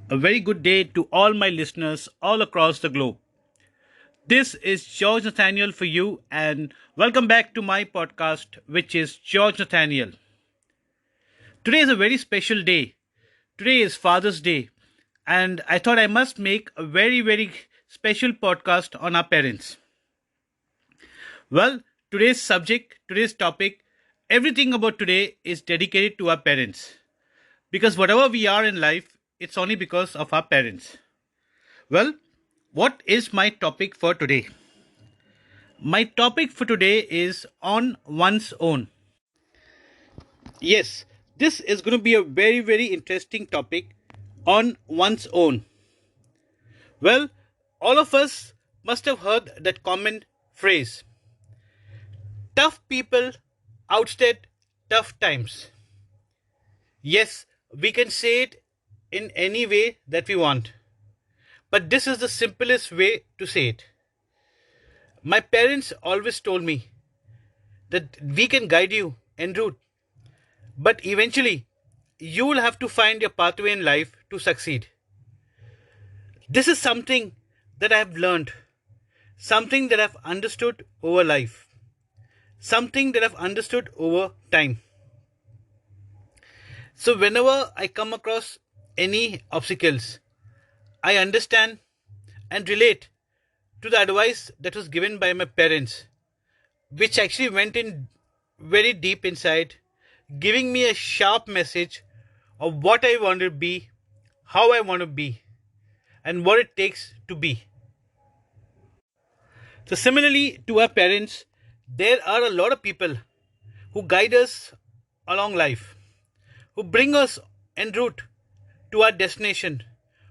A very good day to all my listeners all across the globe. This is George Nathaniel for you, and welcome back to my podcast, which is George Nathaniel. Today is a very special day. Today is Father's Day, and I thought I must make a very special podcast on our parents. Well, today's topic, everything about today is dedicated to our parents. Because whatever we are in life, it's only because of our parents. Well, what is my topic for today? My topic for today is on one's own. Yes, this is going to be a very interesting topic on one's own. Well, all of us must have heard that common phrase tough people outstead tough times. Yes, we can say it in any way that we want, but this is the simplest way to say it. My parents always told me that we can guide you en route, but eventually you will have to find your pathway in life to succeed. This is something that I have learned, something that I've understood over life, something that I've understood over time. So, whenever I come across any obstacles, I understand and relate to the advice that was given by my parents, which actually went in very deep inside, giving me a sharp message of what I want to be, how I want to be, and what it takes to be. So, similarly to our parents, there are a lot of people who guide us along life, who bring us en route to our destination,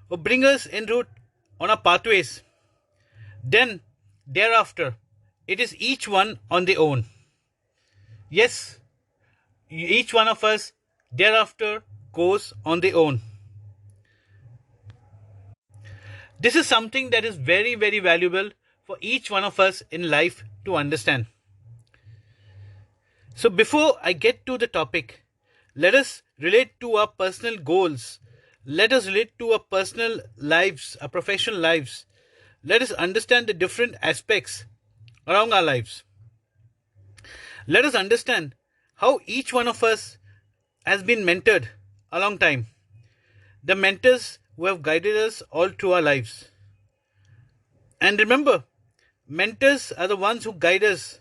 who bring us en route on our pathways. Then, thereafter, it is each one on their own. Yes, each one of us thereafter goes on their own. This is something that is very valuable for each one of us in life to understand. So, before I get to the topic, let us relate to our personal goals. Let us relate to our personal lives, our professional lives. Let us understand the different aspects around our lives. Let us understand how each one of us has been mentored a long time. The mentors who have guided us all through our lives. And remember, mentors are the ones who guide us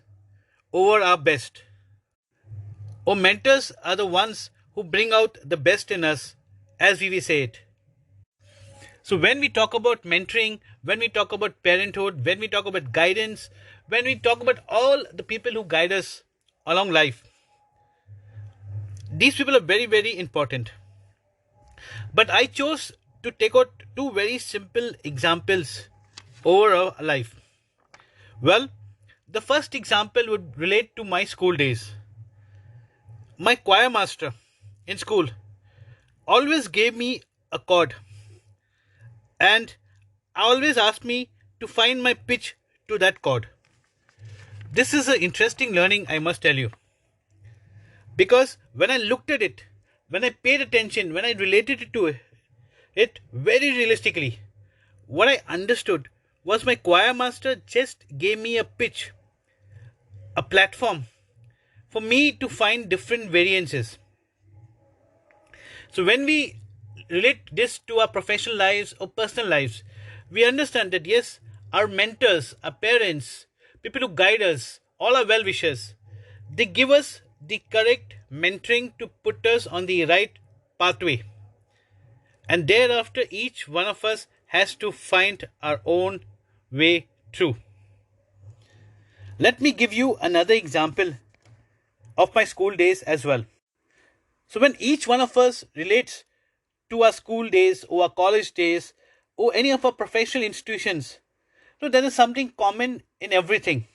over our best. Or mentors are the ones who bring out the best in us, as we say it. So, when we talk about mentoring, when we talk about parenthood, when we talk about guidance, when we talk about all the people who guide us along life, these people are very important. But I chose to take out two very simple examples over our life. Well, the first example would relate to my school days. My choir master in school always gave me a chord and always asked me to find my pitch to that chord. This is an interesting learning, I must tell you. Because when I looked at it, when I paid attention, when I related it to it very realistically, what I understood was my choir master just gave me a pitch, a platform for me to find different variances. So when we relate this to our professional lives or personal lives, we understand that yes, our mentors, our parents, people who guide us, all our well wishers, they give us the correct mentoring to put us on the right pathway. And thereafter, each one of us has to find our own way through. Let me give you another example of my school days as well. So, when each one of us relates to our school days or our college days or any of our professional institutions, so there is something common in everything.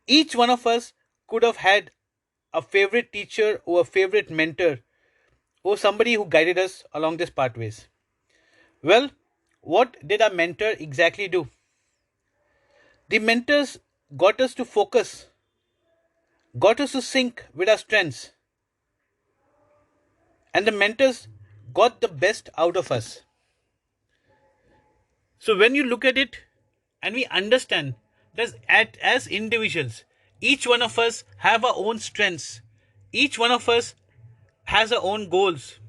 Each one of us could have had a favorite teacher or a favorite mentor or somebody who guided us along these pathways. Well, what did our mentor exactly do? The mentors got us to focus, got us to sync with our strengths, and the mentors got the best out of us. So when you look at it and we understand that as individuals, each one of us have our own strengths, each one of us has our own goals,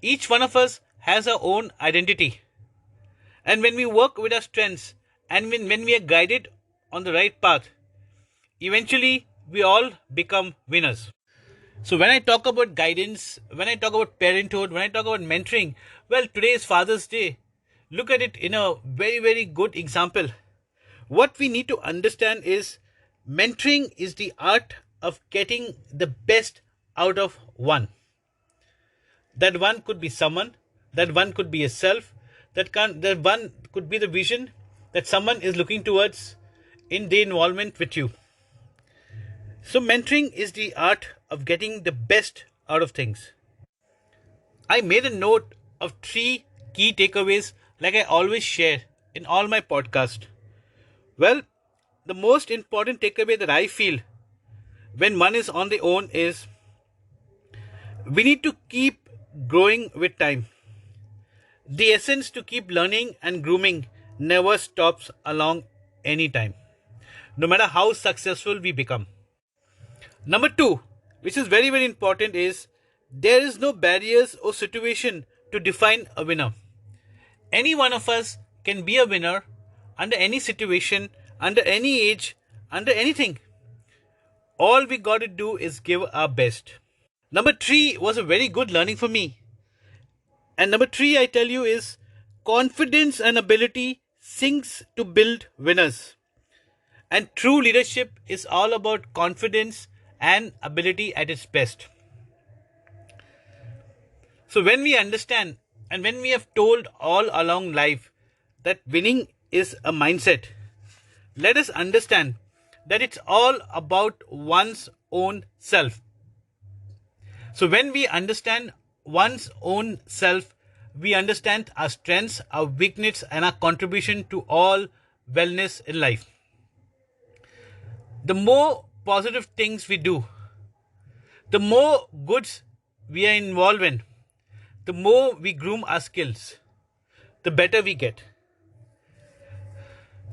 each one of us has our own identity. And when we work with our strengths and when we are guided on the right path, eventually we all become winners. So when I talk about guidance, when I talk about parenthood, when I talk about mentoring, well, today is Father's Day. Look at it in a very, very good example. What we need to understand is mentoring is the art of getting the best out of one. That one could be someone, that one could be a self, that one could be the vision that someone is looking towards in the involvement with you. So mentoring is the art of getting the best out of things. I made a note of 3 key takeaways like I always share in all my podcasts. Well, the most important takeaway that I feel when one is on their own is we need to keep growing with time. The essence to keep learning and grooming never stops along any time, no matter how successful we become. Number 2, which is very, very important, is there is no barriers or situation to define a winner. Any one of us can be a winner under any situation, under any age, under anything. All we got to do is give our best. Number 3 was a very good learning for me. And number 3, I tell you, is confidence and ability sinks to build winners. And true leadership is all about confidence and ability at its best. So when we understand and when we have told all along life that winning is a mindset, let us understand that it's all about one's own self. So when we understand one's own self, we understand our strengths, our weaknesses, and our contribution to all wellness in life. The more positive things we do, the more goods we are involved in, the more we groom our skills, the better we get.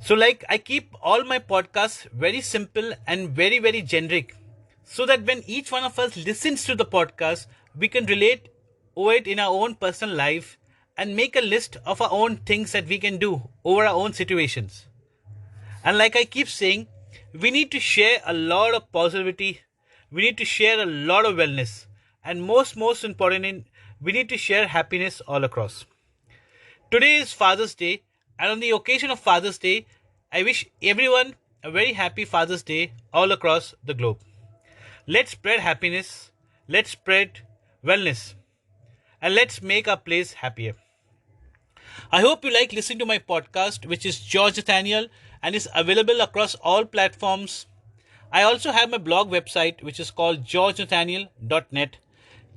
So like I keep all my podcasts very simple and very, very generic so that when each one of us listens to the podcast, we can relate over it in our own personal life and make a list of our own things that we can do over our own situations. And like I keep saying, we need to share a lot of positivity. We need to share a lot of wellness. And most important, we need to share happiness all across. Today is Father's Day. And on the occasion of Father's Day, I wish everyone a very happy Father's Day all across the globe. Let's spread happiness. Let's spread wellness. And let's make our place happier. I hope you like listening to my podcast, which is George Nathaniel and is available across all platforms. I also have my blog website, which is called georgenathaniel.net.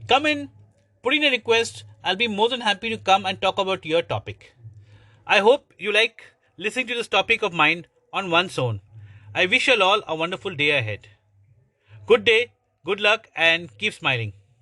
Come in, put in a request. I'll be more than happy to come and talk about your topic. I hope you like listening to this topic of mine on one's own. I wish you all a wonderful day ahead. Good day, good luck, and keep smiling.